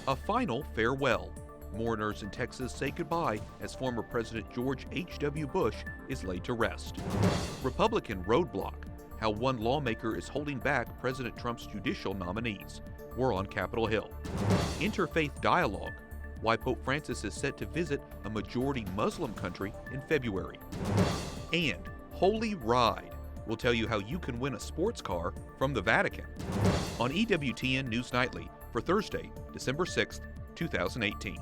A final farewell. Mourners in Texas say goodbye as former President George H.W. Bush is laid to rest. Republican roadblock. How one lawmaker is holding back President Trump's judicial nominees. We're on Capitol Hill. Interfaith dialogue. Why Pope Francis is set to visit a majority Muslim country in February. And Holy Ride. We'll tell you how you can win a sports car from the Vatican. On EWTN News Nightly for Thursday, December 6th, 2018.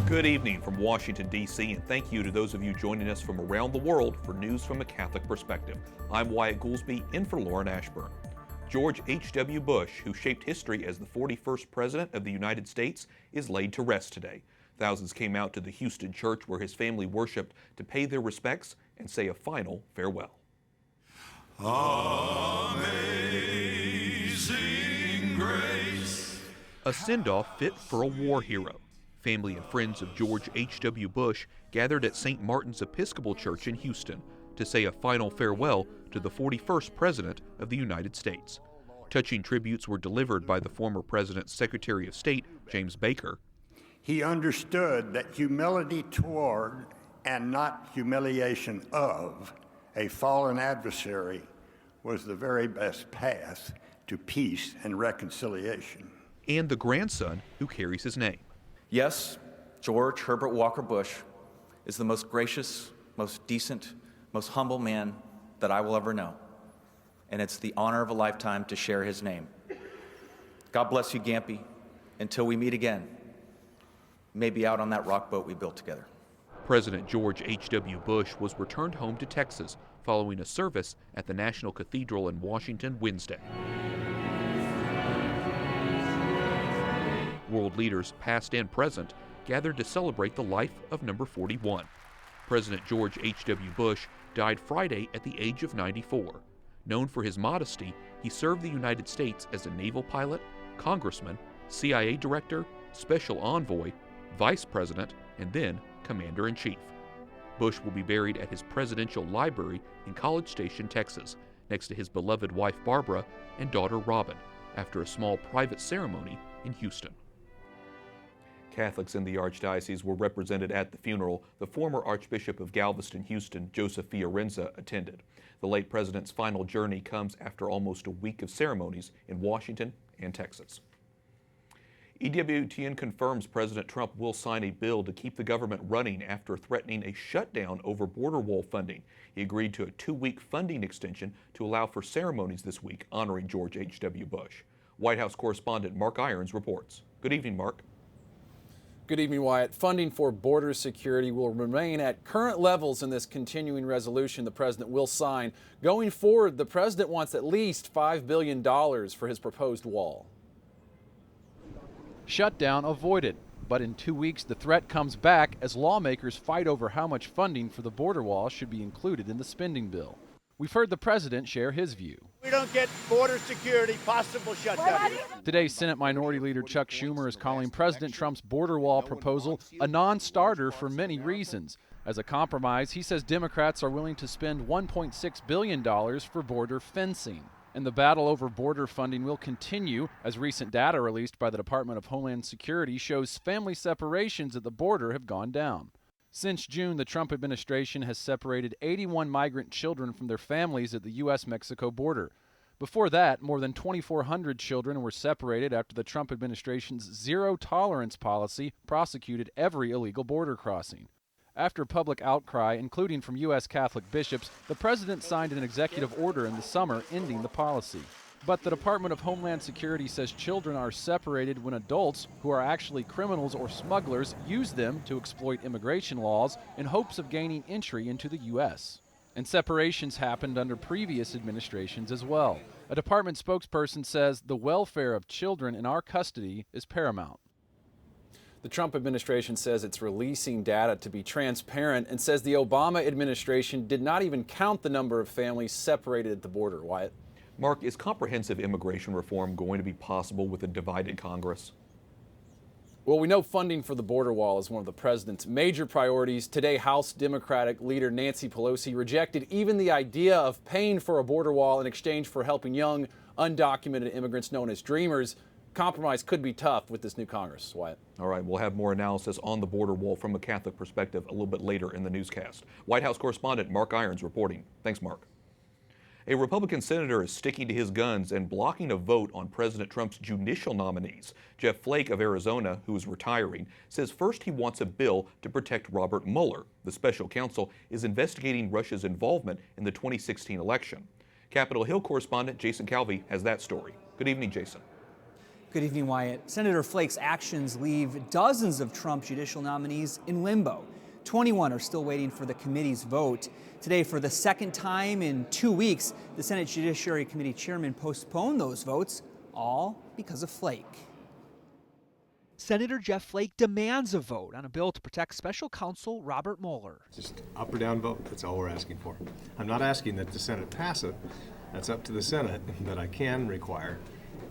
Good evening from Washington, D.C., and thank you to those of you joining us from around the world for news from a Catholic perspective. I'm Wyatt Goolsby, in for Lauren Ashburn. George H.W. Bush, who shaped history as the 41st President of the United States, is laid to rest today. Thousands came out to the Houston church where his family worshiped to pay their respects and say a final farewell. Amazing grace. A send-off fit for a war hero. Family and friends of George H.W. Bush gathered at St. Martin's Episcopal Church in Houston to say a final farewell to the 41st President of the United States. Touching tributes were delivered by the former President's Secretary of State, James Baker. He understood that humility toward, and not humiliation of, a fallen adversary was the very best path to peace and reconciliation. And the grandson who carries his name. Yes, George Herbert Walker Bush is the most gracious, most decent, most humble man that I will ever know. And it's the honor of a lifetime to share his name. God bless you, Gampy. Until we meet again, maybe out on that rock boat we built together. President George H.W. Bush was returned home to Texas following a service at the National Cathedral in Washington Wednesday. World leaders, past and present, gathered to celebrate the life of number 41. President George H.W. Bush died Friday at the age of 94. Known for his modesty, he served the United States as a naval pilot, congressman, CIA director, special envoy, vice president, and then commander-in-chief. Bush will be buried at his presidential library in College Station, Texas, next to his beloved wife Barbara and daughter Robin, after a small private ceremony in Houston. Catholics in the Archdiocese were represented at the funeral. The former Archbishop of Galveston, Houston, Joseph Fiorenza, attended. The late president's final journey comes after almost a week of ceremonies in Washington and Texas. EWTN confirms President Trump will sign a bill to keep the government running after threatening a shutdown over border wall funding. He agreed to a 2-week funding extension to allow for ceremonies this week honoring George H.W. Bush. White House correspondent Mark Irons reports. Good evening, Mark. Good evening, Wyatt. Funding for border security will remain at current levels in this continuing resolution the president will sign. Going forward, the president wants at least $5 billion for his proposed wall. Shutdown avoided, but in 2 weeks the threat comes back as lawmakers fight over how much funding for the border wall should be included in the spending bill. We've heard the president share his view. We don't get border security, possible shutdown. Today, Senate Minority Leader Chuck Schumer is calling President Trump's border wall proposal a non-starter for many reasons. As a compromise, he says Democrats are willing to spend $1.6 billion for border fencing. And the battle over border funding will continue as recent data released by the Department of Homeland Security shows family separations at the border have gone down. Since June, the Trump administration has separated 81 migrant children from their families at the U.S.-Mexico border. Before that, more than 2,400 children were separated after the Trump administration's zero-tolerance policy prosecuted every illegal border crossing. After public outcry, including from U.S. Catholic bishops, the president signed an executive order in the summer ending the policy. But the Department of Homeland Security says children are separated when adults, who are actually criminals or smugglers, use them to exploit immigration laws in hopes of gaining entry into the U.S. And separations happened under previous administrations as well. A department spokesperson says the welfare of children in our custody is paramount. The Trump administration says it's releasing data to be transparent and says the Obama administration did not even count the number of families separated at the border. Wyatt? Mark, is comprehensive immigration reform going to be possible with a divided Congress? Well, we know funding for the border wall is one of the president's major priorities. Today, House Democratic leader Nancy Pelosi rejected even the idea of paying for a border wall in exchange for helping young, undocumented immigrants known as dreamers. Compromise could be tough with this new Congress, Wyatt. All right, we'll have more analysis on the border wall from a Catholic perspective a little bit later in the newscast. White House correspondent Mark Irons reporting. Thanks, Mark. A Republican senator is sticking to his guns and blocking a vote on President Trump's judicial nominees. Jeff Flake of Arizona, who is retiring, says first he wants a bill to protect Robert Mueller. The special counsel is investigating Russia's involvement in the 2016 election. Capitol Hill correspondent Jason Calvi has that story. Good evening, Jason. Good evening, Wyatt. Senator Flake's actions leave dozens of Trump judicial nominees in limbo. 21 are still waiting for the committee's vote. Today, for the second time in 2 weeks, the Senate Judiciary Committee chairman postponed those votes, all because of Flake. Senator Jeff Flake demands a vote on a bill to protect special counsel Robert Mueller. Just up or down vote, that's all we're asking for. I'm not asking that the Senate pass it. That's up to the Senate, but I can require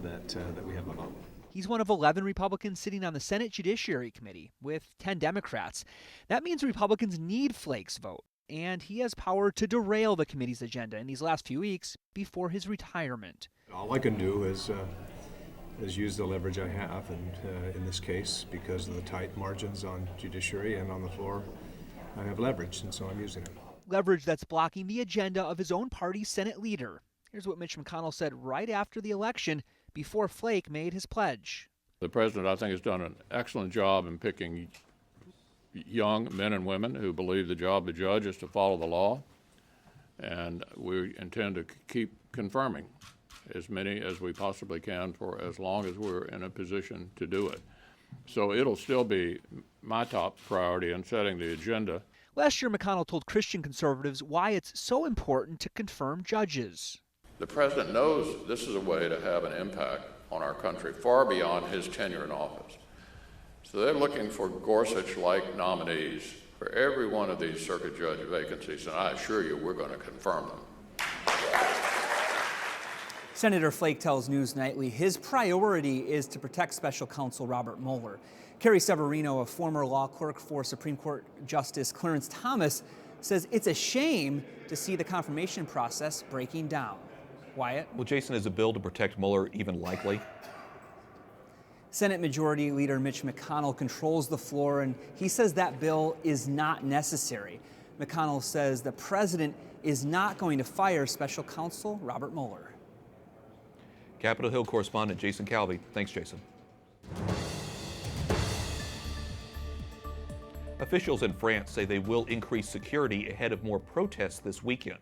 that we have a vote. He's one of 11 Republicans sitting on the Senate Judiciary Committee with 10 Democrats. That means Republicans need Flake's vote, and he has power to derail the committee's agenda in these last few weeks before his retirement. All I can do is use the leverage I have, and in this case, because of the tight margins on judiciary and on the floor, I have leverage, and so I'm using it. Leverage that's blocking the agenda of his own party's Senate leader. Here's what Mitch McConnell said right after the election, before Flake made his pledge. The president, I think, has done an excellent job in picking young men and women who believe the job of the judge is to follow the law, and we intend to keep confirming as many as we possibly can for as long as we're in a position to do it. So it'll still be my top priority in setting the agenda. Last year, McConnell told Christian conservatives why it's so important to confirm judges. The president knows this is a way to have an impact on our country far beyond his tenure in office. So they're looking for Gorsuch-like nominees for every one of these circuit judge vacancies, and I assure you we're going to confirm them. Senator Flake tells News Nightly his priority is to protect special counsel Robert Mueller. Carrie Severino, a former law clerk for Supreme Court Justice Clarence Thomas, says it's a shame to see the confirmation process breaking down. Wyatt? Well, Jason, is a bill to protect Mueller even likely? Senate Majority Leader Mitch McConnell controls the floor, and he says that bill is not necessary. McConnell says the president is not going to fire special counsel Robert Mueller. Capitol Hill correspondent Jason Calvi. Thanks, Jason. Officials in France say they will increase security ahead of more protests this weekend.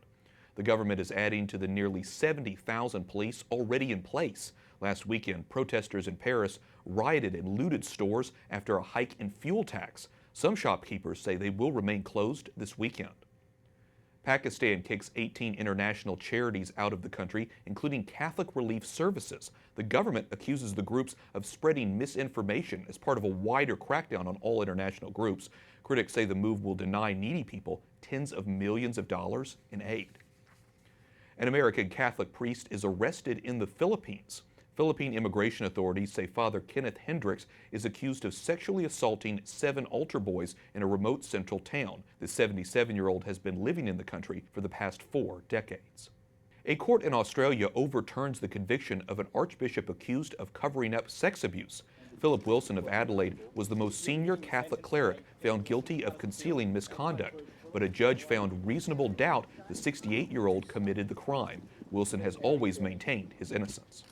The government is adding to the nearly 70,000 police already in place. Last weekend, protesters in Paris rioted and looted stores after a hike in fuel tax. Some shopkeepers say they will remain closed this weekend. Pakistan kicks 18 international charities out of the country, including Catholic Relief Services. The government accuses the groups of spreading misinformation as part of a wider crackdown on all international groups. Critics say the move will deny needy people tens of millions of dollars in aid. An American Catholic priest is arrested in the Philippines. Philippine immigration authorities say Father Kenneth Hendricks is accused of sexually assaulting 7 altar boys in a remote central town. The 77-year-old has been living in the country for the past 4 decades. A court in Australia overturns the conviction of an archbishop accused of covering up sex abuse. Philip Wilson of Adelaide was the most senior Catholic cleric found guilty of concealing misconduct, but a judge found reasonable doubt the 68-year-old committed the crime. Wilson has always maintained his innocence.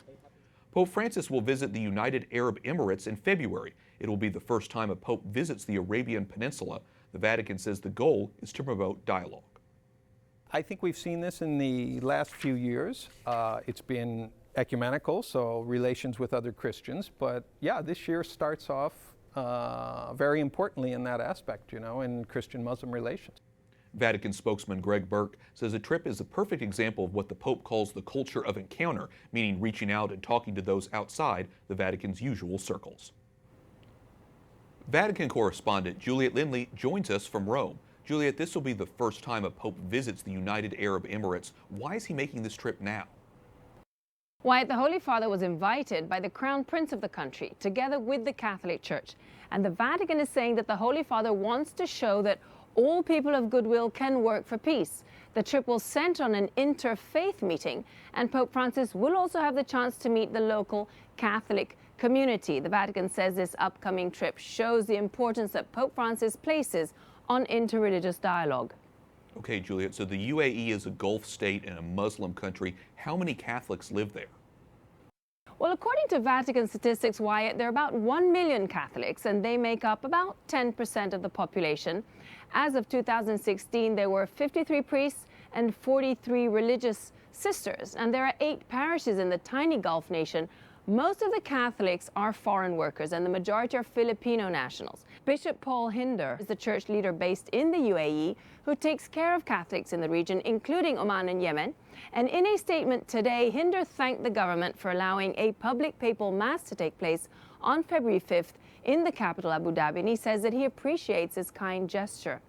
Pope Francis will visit the United Arab Emirates in February. It will be the first time a pope visits the Arabian Peninsula. The Vatican says the goal is to promote dialogue. I think we've seen this in the last few years. It's been ecumenical, so relations with other Christians. But yeah, this year starts off very importantly in that aspect, in Christian-Muslim relations. Vatican spokesman Greg Burke says a trip is a perfect example of what the Pope calls the culture of encounter, meaning reaching out and talking to those outside the Vatican's usual circles. Vatican correspondent Juliet Lindley joins us from Rome. Juliet, this will be the first time a Pope visits the United Arab Emirates. Why is he making this trip now? Wyatt, the Holy Father was invited by the Crown Prince of the country, together with the Catholic Church. And the Vatican is saying that the Holy Father wants to show that all people of goodwill can work for peace. The trip will center on an interfaith meeting, and Pope Francis will also have the chance to meet the local Catholic community. The Vatican says this upcoming trip shows the importance that Pope Francis places on interreligious dialogue. Okay, Juliet, so the UAE is a Gulf state and a Muslim country. How many Catholics live there? Well, according to Vatican statistics, Wyatt, there are about 1 million Catholics, and they make up about 10% of the population. As of 2016, there were 53 priests and 43 religious sisters, and there are 8 parishes in the tiny Gulf nation. Most of the Catholics are foreign workers, and the majority are Filipino nationals. Bishop Paul Hinder is the church leader based in the UAE who takes care of Catholics in the region, including Oman and Yemen. And in a statement today, Hinder thanked the government for allowing a public papal mass to take place on February 5th in the capital, Abu Dhabi, and he says that he appreciates his kind gesture.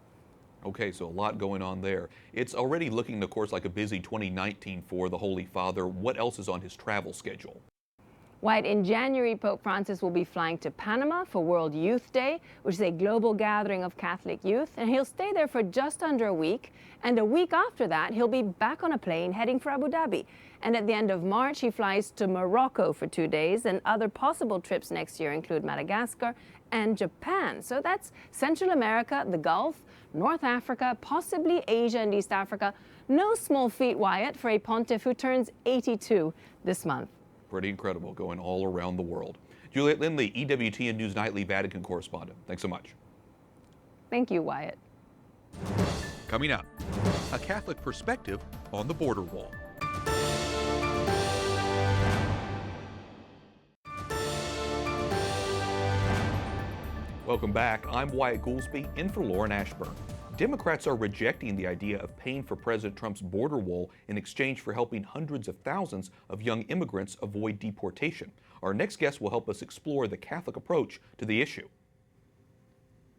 Okay, so a lot going on there. It's already looking, of course, like a busy 2019 for the Holy Father. What else is on his travel schedule? Wyatt, in January, Pope Francis will be flying to Panama for World Youth Day, which is a global gathering of Catholic youth, and he'll stay there for just under a week. And a week after that, he'll be back on a plane heading for Abu Dhabi. And at the end of March, he flies to Morocco for 2 days, and other possible trips next year include Madagascar and Japan. So that's Central America, the Gulf, North Africa, possibly Asia and East Africa. No small feat, Wyatt, for a pontiff who turns 82 this month. Pretty incredible, going all around the world. Juliet Lindley, EWTN News Nightly Vatican correspondent. Thanks so much. Thank you, Wyatt. Coming up, a Catholic perspective on the border wall. Welcome back. I'm Wyatt Goolsby, in for Lauren Ashburn. Democrats are rejecting the idea of paying for President Trump's border wall in exchange for helping hundreds of thousands of young immigrants avoid deportation. Our next guest will help us explore the Catholic approach to the issue.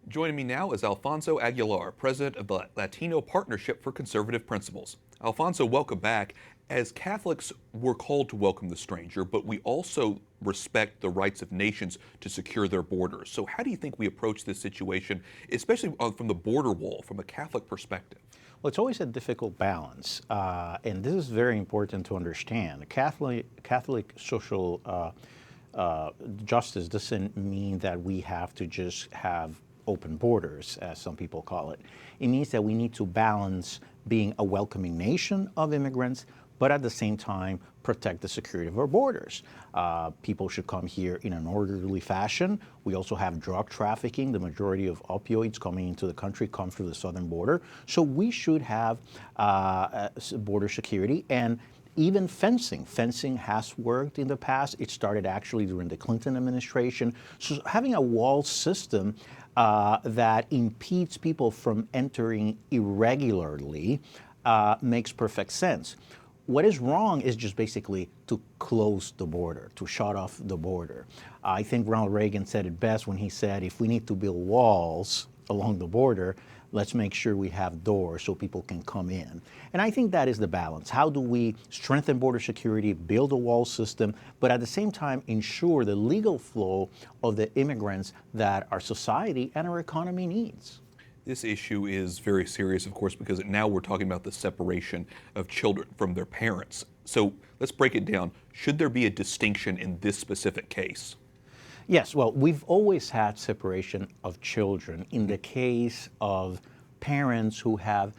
Joining me now is Alfonso Aguilar, president of the Latino Partnership for Conservative Principles. Alfonso, welcome back. As Catholics, we're called to welcome the stranger, but we also respect the rights of nations to secure their borders. So how do you think we approach this situation, especially from the border wall, from a Catholic perspective? Well, it's always a difficult balance, and this is very important to understand. Catholic social justice doesn't mean that we have to just have open borders, as some people call it. It means that we need to balance being a welcoming nation of immigrants, but at the same time protect the security of our borders. People should come here in an orderly fashion. We also have drug trafficking. The majority of opioids coming into the country come through the southern border. So we should have border security, and even fencing. Fencing has worked in the past. It started actually during the Clinton administration. So having a wall system that impedes people from entering irregularly makes perfect sense. What is wrong is just basically to close the border, to shut off the border. I think Ronald Reagan said it best when he said, if we need to build walls along the border, let's make sure we have doors so people can come in. And I think that is the balance. How do we strengthen border security, build a wall system, but at the same time ensure the legal flow of the immigrants that our society and our economy needs? This issue is very serious, of course, because now we're talking about the separation of children from their parents. So let's break it down. Should there be a distinction in this specific case? Yes, well, we've always had separation of children in the case of parents who have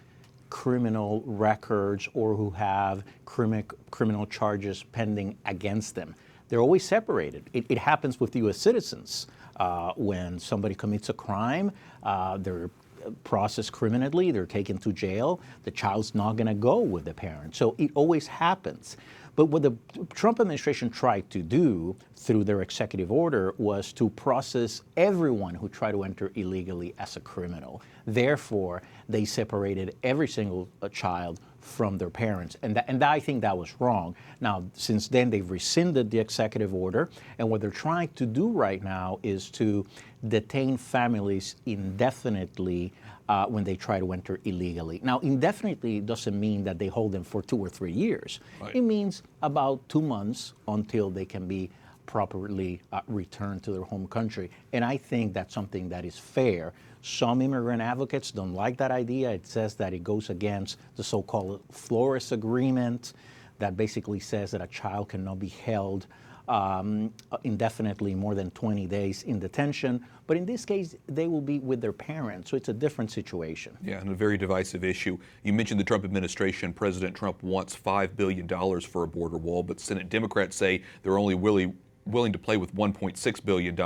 criminal records or who have criminal charges pending against them. They're always separated. It happens with U.S. citizens. When somebody commits a crime, they're processed criminally, they're taken to jail, the child's not going to go with the parent. So it always happens. But what the Trump administration tried to do through their executive order was to process everyone who tried to enter illegally as a criminal. Therefore, they separated every single child from their parents. And I think that was wrong. Now, since then, they've rescinded the executive order. And what they're trying to do right now is to detain families indefinitely when they try to enter illegally. Now, indefinitely doesn't mean that they hold them for 2 or 3 years. Right. It means about 2 months until they can be properly returned to their home country. And I think that's something that is fair. Some immigrant advocates don't like that idea. It says that it goes against the so-called Flores Agreement that basically says that a child cannot be held indefinitely more than 20 days in detention. But in this case, they will be with their parents, so it's a different situation. Yeah, and a very divisive issue. You mentioned the Trump administration. President Trump wants $5 billion for a border wall, but Senate Democrats say they're only willing to play with $1.6 billion.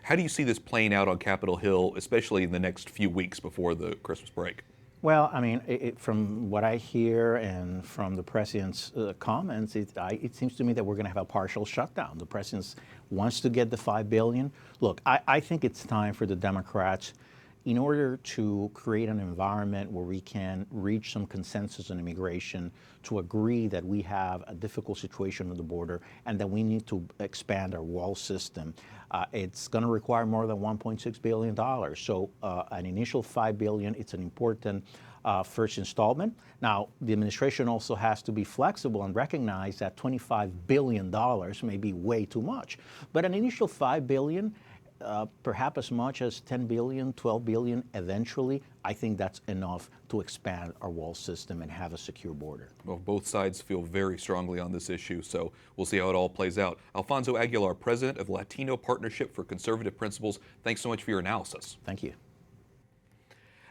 How do you see this playing out on Capitol Hill, especially in the next few weeks before the Christmas break? Well, I mean, from what I hear and from the president's comments, it seems to me that we're going to have a partial shutdown. The president wants to get the $5 billion. Look, I think it's time for the Democrats, in order to create an environment where we can reach some consensus on immigration, to agree that we have a difficult situation on the border and that we need to expand our wall system. It's going to require more than $1.6 billion. So an initial $5 billion, it's an important first installment. Now, the administration also has to be flexible and recognize that $25 billion may be way too much. But an initial $5 billion, perhaps as much as $10 billion, $12 billion eventually, I think that's enough to expand our wall system and have a secure border. Well, both sides feel very strongly on this issue, so we'll see how it all plays out. Alfonso Aguilar, president of the Latino Partnership for Conservative Principles, thanks so much for your analysis. Thank you.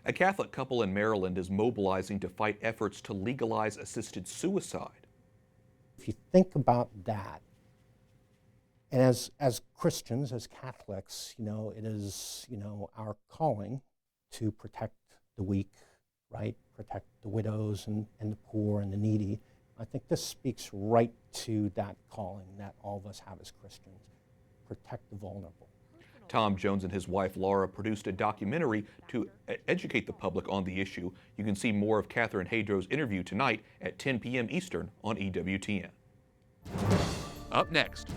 A Catholic couple in Maryland is mobilizing to fight efforts to legalize assisted suicide. If you think about that, and as Christians, as Catholics, it is, our calling to protect the weak, right? Protect the widows and the poor and the needy. I think this speaks right to that calling that all of us have as Christians. Protect the vulnerable. Tom Jones and his wife Laura produced a documentary to educate the public on the issue. You can see more of Catherine Hadrow's interview tonight at 10 p.m. Eastern on EWTN. Up next,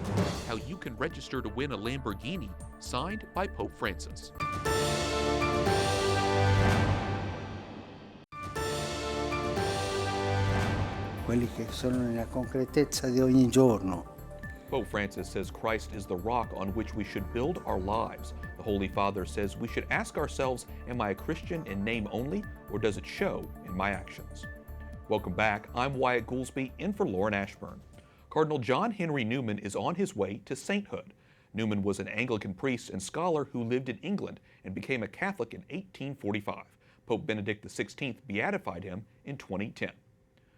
how you can register to win a Lamborghini signed by Pope Francis. Quelli che sono nella concretezza di ogni giorno. Pope Francis says Christ is the rock on which we should build our lives. The Holy Father says we should ask ourselves, am I a Christian in name only, or does it show in my actions? Welcome back. I'm Wyatt Goolsby, in for Lauren Ashburn. Cardinal John Henry Newman is on his way to sainthood. Newman was an Anglican priest and scholar who lived in England and became a Catholic in 1845. Pope Benedict XVI beatified him in 2010.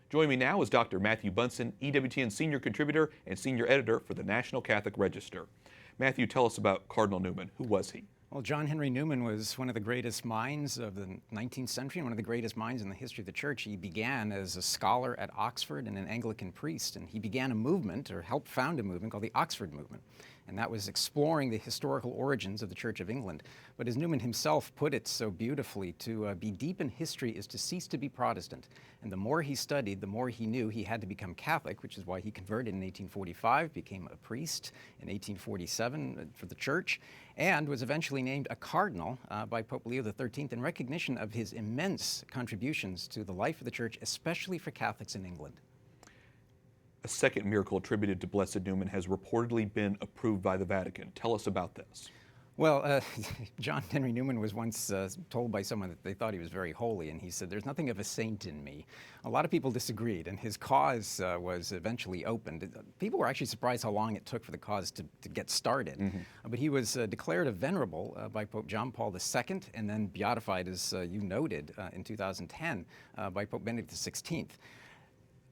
Joining me now is Dr. Matthew Bunsen, EWTN senior contributor and senior editor for the National Catholic Register. Matthew, tell us about Cardinal Newman. Who was he? Well, John Henry Newman was one of the greatest minds of the 19th century and one of the greatest minds in the history of the church. He began as a scholar at Oxford and an Anglican priest, and he began a movement, or helped found a movement, called the Oxford Movement. And that was exploring the historical origins of the Church of England. But as Newman himself put it so beautifully, to be deep in history is to cease to be Protestant. And the more he studied, the more he knew he had to become Catholic, which is why he converted in 1845, became a priest in 1847 for the church, and was eventually named a cardinal by Pope Leo XIII in recognition of his immense contributions to the life of the church, especially for Catholics in England. A second miracle attributed to Blessed Newman has reportedly been approved by the Vatican. Tell us about this. Well, John Henry Newman was once told by someone that they thought he was very holy, and he said, "There's nothing of a saint in me." A lot of people disagreed, and his cause was eventually opened. People were actually surprised how long it took for the cause to get started. But he was declared a venerable by Pope John Paul II, and then beatified, as you noted, in 2010 by Pope Benedict XVI.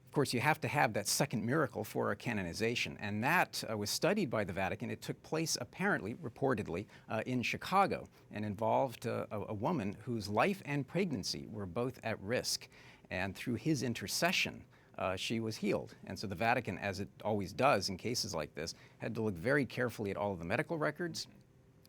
Of course, you have to have that second miracle for a canonization, and that was studied by the Vatican. It took place, apparently, reportedly, in Chicago, and involved a woman whose life and pregnancy were both at risk. And through his intercession, she was healed. And so the Vatican, as it always does in cases like this, had to look very carefully at all of the medical records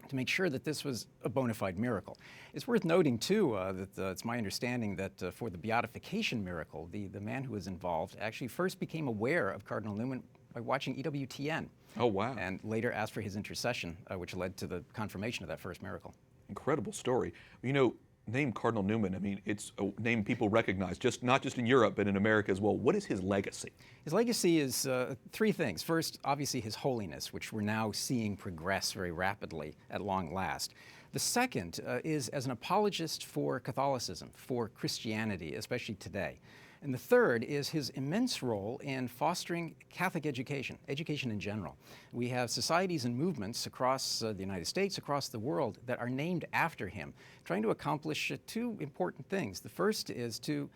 to make sure that this was a bona fide miracle. It's worth noting, too, that it's my understanding that for the beatification miracle, the man who was involved actually first became aware of Cardinal Newman by watching EWTN. Oh, wow. And later asked for his intercession, which led to the confirmation of that first miracle. Incredible story. You know, name Cardinal Newman, I mean, it's a name people recognize, not just in Europe, but in America as well. What is his legacy? His legacy is three things. First, obviously his holiness, which we're now seeing progress very rapidly at long last. The second is as an apologist for Catholicism, for Christianity, especially today. And the third is his immense role in fostering Catholic education in general. We have societies and movements across the United States, across the world, that are named after him, trying to accomplish two important things. The first is to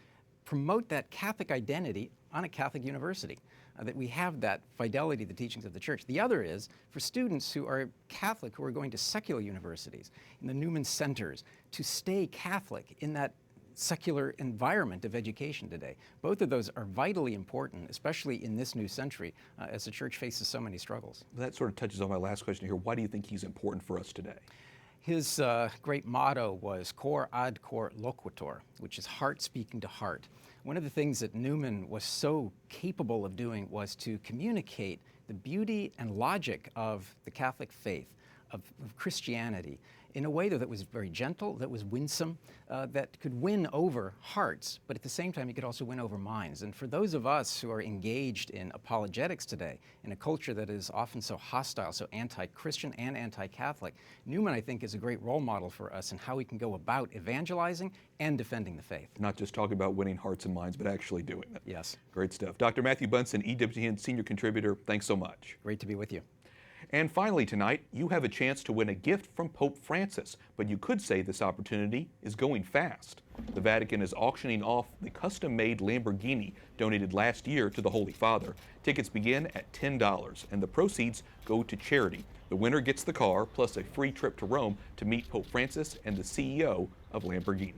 promote that Catholic identity on a Catholic university, that we have that fidelity to the teachings of the Church. The other is for students who are Catholic, who are going to secular universities, in the Newman Centers, to stay Catholic in that secular environment of education today. Both of those are vitally important, especially in this new century, as the Church faces so many struggles. That sort of touches on my last question here. Why do you think he's important for us today? His great motto was cor ad cor loquitur, which is heart speaking to heart. One of the things that Newman was so capable of doing was to communicate the beauty and logic of the Catholic faith, of Christianity, in a way that was very gentle, that was winsome, that could win over hearts, but at the same time, it could also win over minds. And for those of us who are engaged in apologetics today, in a culture that is often so hostile, so anti-Christian and anti-Catholic, Newman, I think, is a great role model for us in how we can go about evangelizing and defending the faith. Not just talking about winning hearts and minds, but actually doing it. Yes. Great stuff. Dr. Matthew Bunsen, EWTN Senior Contributor, thanks so much. Great to be with you. And finally tonight, you have a chance to win a gift from Pope Francis, but you could say this opportunity is going fast. The Vatican is auctioning off the custom-made Lamborghini donated last year to the Holy Father. Tickets begin at $10, and the proceeds go to charity. The winner gets the car, plus a free trip to Rome to meet Pope Francis and the CEO of Lamborghini.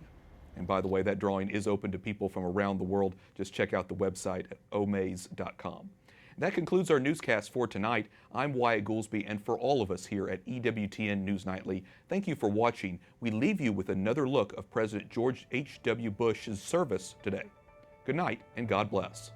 And by the way, that drawing is open to people from around the world. Just check out the website at omaze.com. That concludes our newscast for tonight. I'm Wyatt Goolsby, and for all of us here at EWTN News Nightly, thank you for watching. We leave you with another look of President George H.W. Bush's service today. Good night, and God bless.